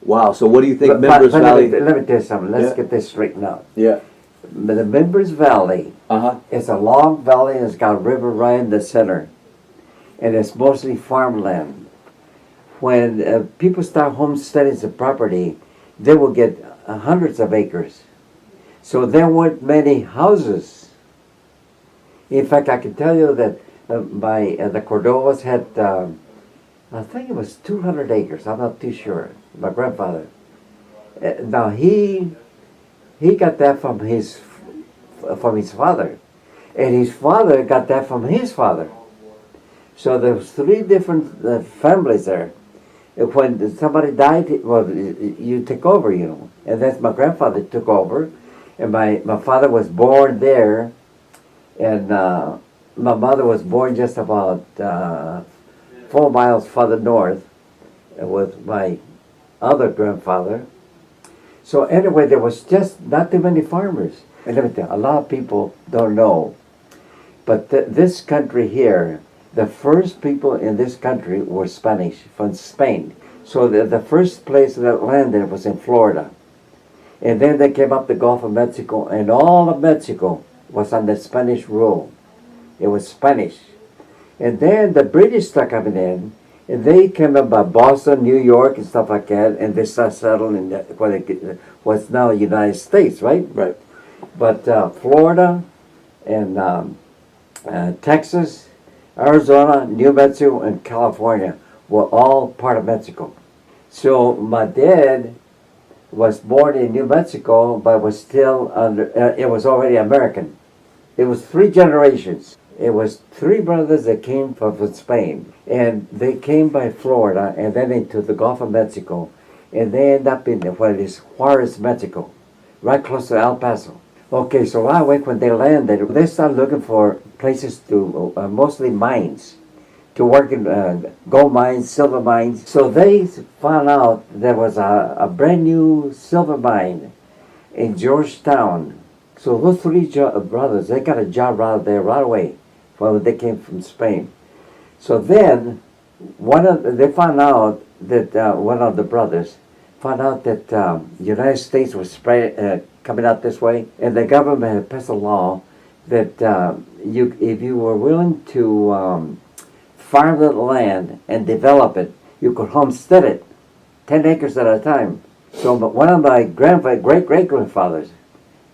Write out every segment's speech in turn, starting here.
Wow. So what do you think But Mimbres Valley? let me tell you something. Let's Yeah. get this straightened out. Yeah. The Mimbres Valley Uh-huh. is a long valley and it's got a river right in the center. And it's mostly farmland. When people start homesteading the property, they will get hundreds of acres. So there weren't many houses. In fact, I can tell you that the Cordovas had, I think it was 200 acres. I'm not too sure. My grandfather. Now he got that from his father, and his father got that from his father. So there was three different families there. When somebody died, well, you take over, you know. And that's my grandfather took over, and my father was born there, and my mother was born just about 4 miles further north with my other grandfather. So anyway, there was just not too many farmers. And let me tell you, a lot of people don't know, but this country here, the first people in this country were Spanish from Spain. So the first place that landed was in Florida. And then they came up the Gulf of Mexico, and all of Mexico was under Spanish rule. It was Spanish. And then the British started coming in, and they came up by Boston, New York, and stuff like that, and they started settling in what's now the United States, right? Right. But Florida and Texas, Arizona, New Mexico, and California were all part of Mexico. So my dad was born in New Mexico, but was still under, it was already American. It was 3 generations. It was 3 brothers that came from Spain, and they came by Florida and then into the Gulf of Mexico, and they end up in what is Juarez, Mexico, right close to El Paso. Okay, so right away when they landed, they started looking for places to, mostly mines, to work in gold mines, silver mines. So they found out there was a brand new silver mine in Georgetown. So those 3 brothers, they got a job right there right away when they came from Spain. So then they found out that one of the brothers found out that the United States was coming out this way, and the government had passed a law that if you were willing to farm the land and develop it, you could homestead it, 10 acres at a time. So one of my great-great-grandfathers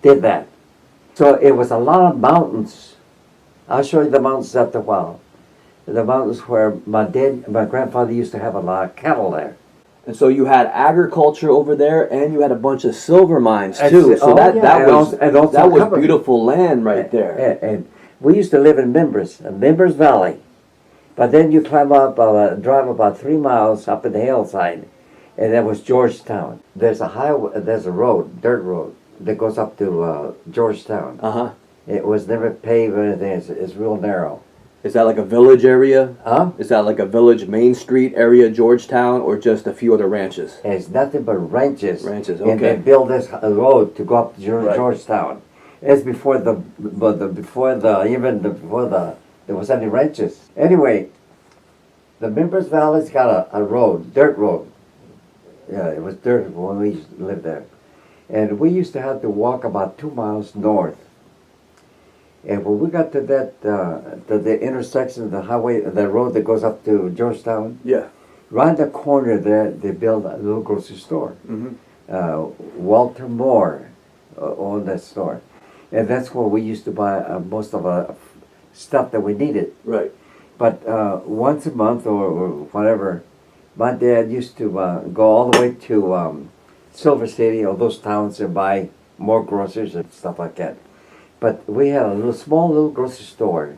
did that. So it was a lot of mountains. I'll show you the mountains after a while. The mountains where my grandfather used to have a lot of cattle there. And so you had agriculture over there, and you had a bunch of silver mines too. So that was beautiful land right there. And we used to live in Mimbres Valley. But then you climb up, drive about 3 miles up in the hillside, and that was Georgetown. There's a highway, there's a road, dirt road, that goes up to Georgetown. Uh-huh. It was never paved or anything. It's real narrow. Is that like a village area? Huh? Is that like a village Main Street area, Georgetown, or just a few other ranches? It's nothing but ranches. Ranches, okay. And they built this road to go up to Georgetown. It's before there was any ranches. Anyway, the Mimbres Valley's got a road, dirt road. Yeah, it was dirt when we used to live there. And we used to have to walk about 2 miles north. And when we got to that, to the intersection of the highway, the road that goes up to Georgetown, Yeah. right in the corner there, they built a little grocery store. Mm-hmm. Walter Moore owned that store. And that's where we used to buy most of our stuff that we needed. Right. But once a month or whatever, my dad used to go all the way to Silver City or those towns and buy more groceries and stuff like that. But we had a small little grocery store.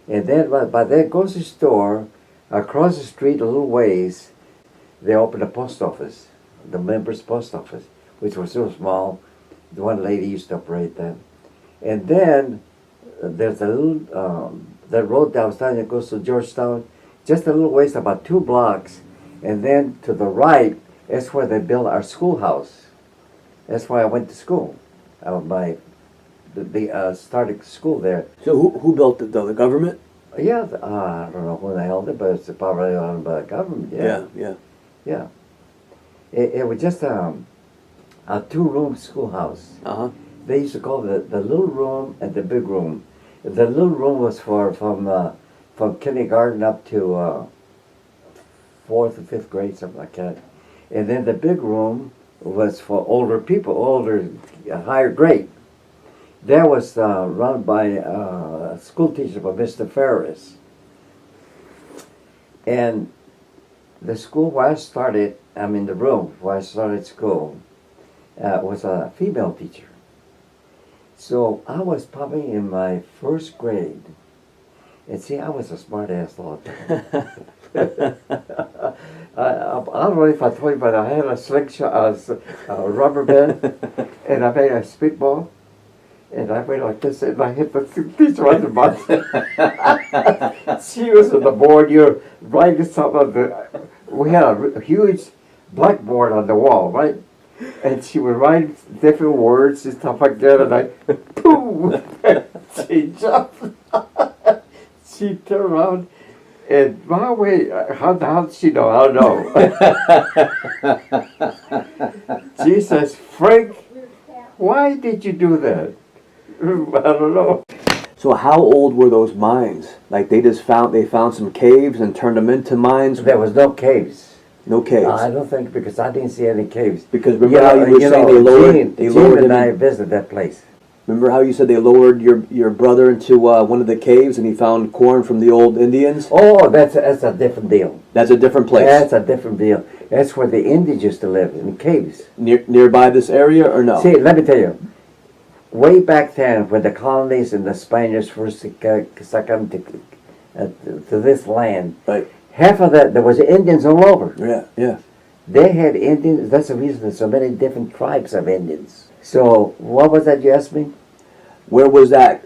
And then by that grocery store, across the street a little ways, they opened a post office, the Mimbres post office, which was so small. The one lady used to operate that. And then there's a little, that road that I was telling you goes to Georgetown, just a little ways, about 2 blocks. And then to the right, that's where they built our schoolhouse. That's where I went to school. They started school there. So who built it though? The government? Yeah, I don't know who the hell did, but it's probably owned by the government. Yeah. Yeah. It was just a two-room schoolhouse. They used to call the little room and the big room. The little room was from kindergarten up to 4th or 5th grade, something like that. And then the big room was for older people, higher grade. That was run by a school teacher, by Mr. Ferris. And the school where I started, the room where I started school, was a female teacher. So I was probably in my 1st grade. And see, I was a smart ass all the time. I don't know if I told you, but I had a slingshot, a rubber band, and I made a spitball. And I went like this, and I hit the teacher right in the butt. She was on the board, you're writing something. We had a huge blackboard on the wall, right? And she would write different words and stuff like that, and I, boom! She jumped. She turned around, and by the way, how did she know? I don't know. She says, Frank, why did you do that? I don't know. So how old were those mines? Like they found some caves and turned them into mines? There was no caves. No caves? I don't think, because I didn't see any caves. Because remember how you were saying they lowered Jim and I visited that place. Remember how you said they lowered your brother into one of the caves and he found corn from the old Indians? Oh, that's a different deal. That's a different place? That's a different deal. That's where the Indians used to live, in caves. Nearby this area or no? See, let me tell you. Way back then, when the colonies and the Spaniards first come to this land, right. Half of that, there was Indians all over. Yeah. They had Indians. That's the reason there's so many different tribes of Indians. So, what was that you asked me? Where was that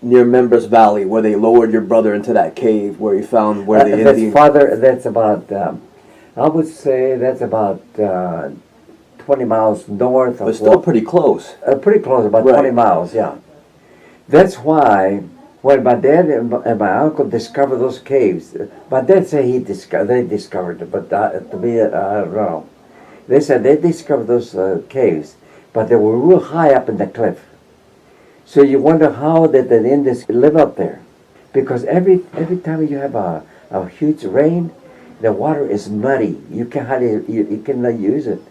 near Mimbres Valley, where they lowered your brother into that cave, where you found where the Indians... That's about, I would say that's about 20 miles north of... But still pretty close. Pretty close, about 20 miles, yeah. That's why... When my dad and my uncle discovered those caves, my dad said they discovered it, but to me, I don't know. They said they discovered those caves, but they were real high up in the cliff. So you wonder how did the Indians live up there? Because every time you have a huge rain, the water is muddy. You cannot use it.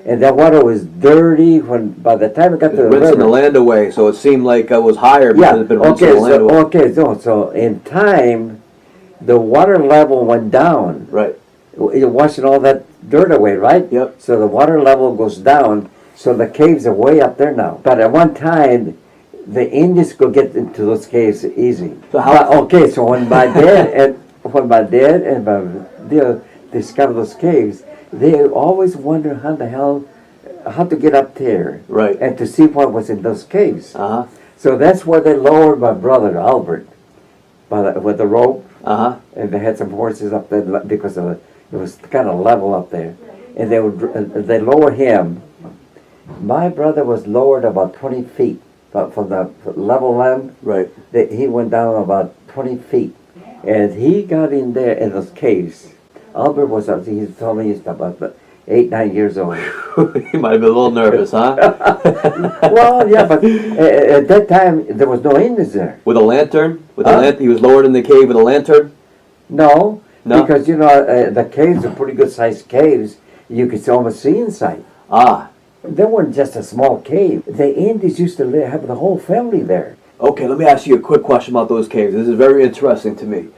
And that water was dirty by the time it got to the river. Rinsing the land away, so it seemed like it was higher because it had been rinsing the land away. Okay, so in time, the water level went down. Right. You're washing all that dirt away, right? Yep. So the water level goes down, so the caves are way up there now. But at one time, the Indians could get into those caves easy. So when my dad and my dear discovered those caves, they always wonder how to get up there, right, and to see what was in those caves. So that's where they lowered my brother Albert, with the rope, and they had some horses up there because it was kind of level up there, and they lowered him. My brother was lowered about 20 feet, but from the level land, right. He went down about 20 feet, and he got in there in those caves. Albert he told me he's about 8, 9 years old. He might have been a little nervous, huh? Well, yeah, but at that time, there was no Indians there. With a lantern? He was lowered in the cave with a lantern? No, because, the caves are pretty good-sized caves. You could almost see inside. They weren't just a small cave. The Indians used to have the whole family there. Okay, let me ask you a quick question about those caves. This is very interesting to me.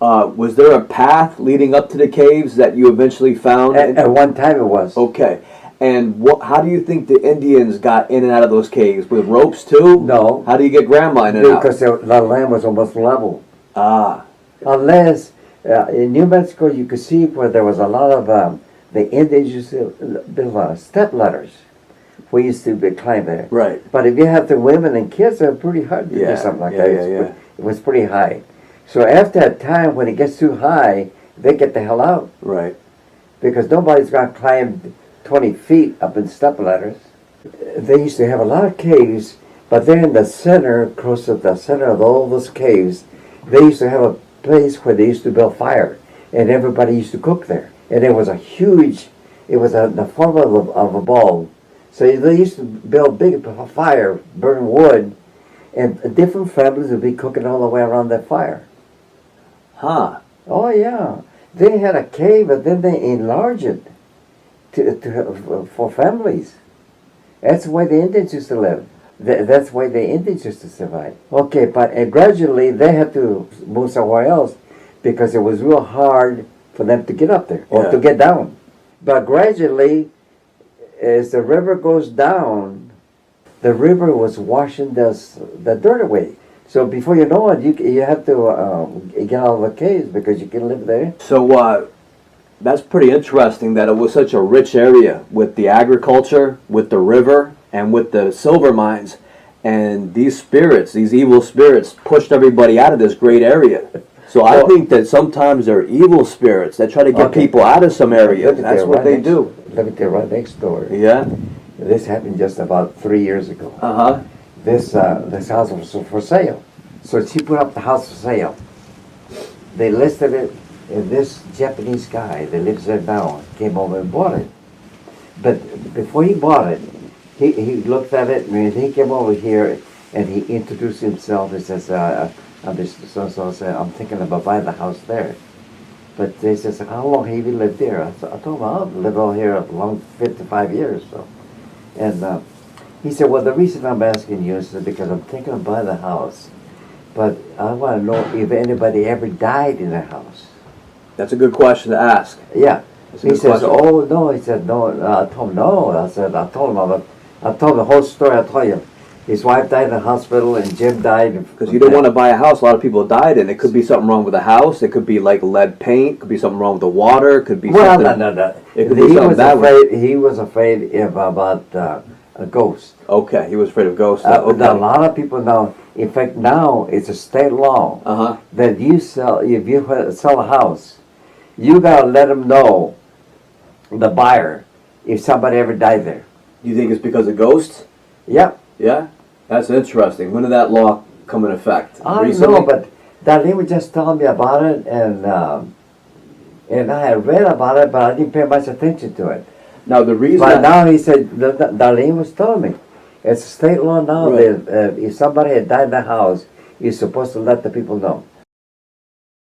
Was there a path leading up to the caves that you eventually found? At one time it was. Okay. And how do you think the Indians got in and out of those caves? With ropes too? No. How do you get grandma in and out? Because the land was almost level. Unless, in New Mexico you could see where there was a lot of, the Indians used to build step ladders. We used to climb there. Right. But if you have the women and kids, they're pretty hard to do something like that. It was pretty high. So after a time, when it gets too high, they get the hell out. Right. Because nobody's going to climb 20 feet up in step ladders. They used to have a lot of caves, but there in the center, close to the center of all those caves, they used to have a place where they used to build fire, and everybody used to cook there. And it was a huge It was the form of a ball. So they used to build big fire, burn wood, and different families would be cooking all the way around that fire. Huh. Oh yeah, they had a cave, but then they enlarged it for families. That's why the Indians used to live. That's why the Indians used to survive. Okay, but gradually they had to move somewhere else because it was real hard for them to get up there or to get down. But gradually, as the river goes down, the river was washing the dirt away. So before you know it, you have to get out of the caves because you can live there. So that's pretty interesting that it was such a rich area with the agriculture, with the river, and with the silver mines. And these spirits, these evil spirits, pushed everybody out of this great area. So I think that sometimes they're evil spirits that try to get people out of some areas. That's what they do. Let me tell you right next door. Yeah? This happened just about 3 years ago. Uh-huh. This house was for sale. So she put up the house for sale. They listed it, and this Japanese guy that lives there now came over and bought it. But before he bought it, he looked at it, and he came over here, and he introduced himself. He says, I'm Mr. So-and-so, I'm thinking about buying the house there. But they says, how long have you lived there? I told him, I've lived over here a long 55 years. So. And he said, well, the reason I'm asking you is because I'm thinking of buying the house. But I want to know if anybody ever died in the house. That's a good question to ask. Yeah. He says, oh, no. He said, no. I told him, no. I told him the whole story. I told you. His wife died in the hospital and Jim died. Because you don't want to buy a house a lot of people died in. It could be something wrong with the house. It could be like lead paint. It could be something wrong with the water. It could be something... No. It could be something bad. He was afraid about a ghost. Okay, he was afraid of ghosts. Okay. A lot of people now, in fact, now it's a state law that if you sell a house, you got to let them know, the buyer, if somebody ever died there. You think it's because of ghosts? Yep. Yeah? That's interesting. When did that law come in effect? I don't know, but Darlene was just telling me about it, and I had read about it, but I didn't pay much attention to it. Now, the reason... But now he said, Darlene was telling me, it's state law now that if somebody had died in the house, you're supposed to let the people know.